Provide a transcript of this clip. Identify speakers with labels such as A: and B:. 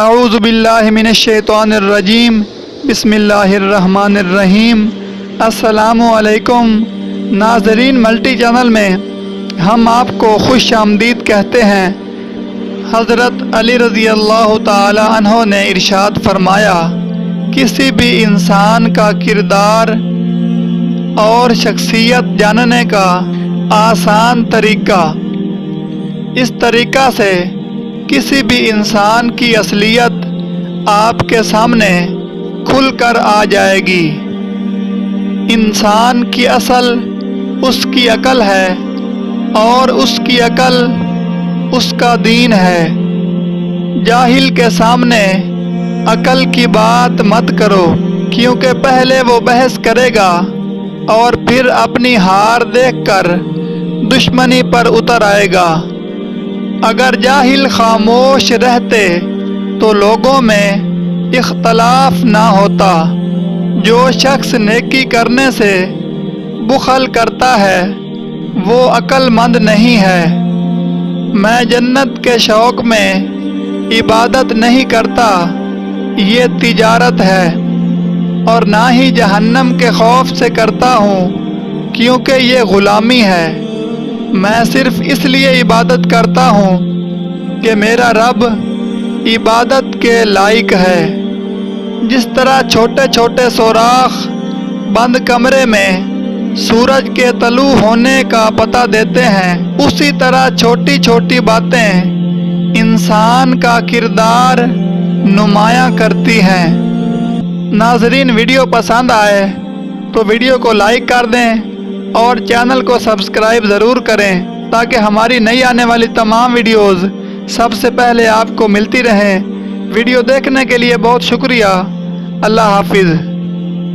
A: اعوذ باللہ من الشیطان الرجیم بسم اللہ الرحمن الرحیم۔ السلام علیکم ناظرین، ملٹی چینل میں ہم آپ کو خوش آمدید کہتے ہیں۔ حضرت علی رضی اللہ تعالی عنہ نے ارشاد فرمایا، کسی بھی انسان کا کردار اور شخصیت جاننے کا آسان طریقہ، اس طریقہ سے کسی بھی انسان کی اصلیت آپ کے سامنے کھل کر آ جائے گی۔ انسان کی اصل اس کی عقل ہے اور اس کی عقل اس کا دین ہے۔ جاہل کے سامنے عقل کی بات مت کرو، کیونکہ پہلے وہ بحث کرے گا اور پھر اپنی ہار دیکھ کر دشمنی پر اتر آئے گا۔ اگر جاہل خاموش رہتے تو لوگوں میں اختلاف نہ ہوتا۔ جو شخص نیکی کرنے سے بخل کرتا ہے وہ عقل مند نہیں ہے۔ میں جنت کے شوق میں عبادت نہیں کرتا، یہ تجارت ہے، اور نہ ہی جہنم کے خوف سے کرتا ہوں، کیونکہ یہ غلامی ہے۔ میں صرف اس لیے عبادت کرتا ہوں کہ میرا رب عبادت کے لائق ہے۔ جس طرح چھوٹے چھوٹے سوراخ بند کمرے میں سورج کے طلوع ہونے کا پتہ دیتے ہیں، اسی طرح چھوٹی چھوٹی باتیں انسان کا کردار نمایاں کرتی ہیں۔ ناظرین، ویڈیو پسند آئے تو ویڈیو کو لائک کر دیں اور چینل کو سبسکرائب ضرور کریں تاکہ ہماری نئی آنے والی تمام ویڈیوز سب سے پہلے آپ کو ملتی رہیں۔ ویڈیو دیکھنے کے لیے بہت شکریہ۔ اللہ حافظ۔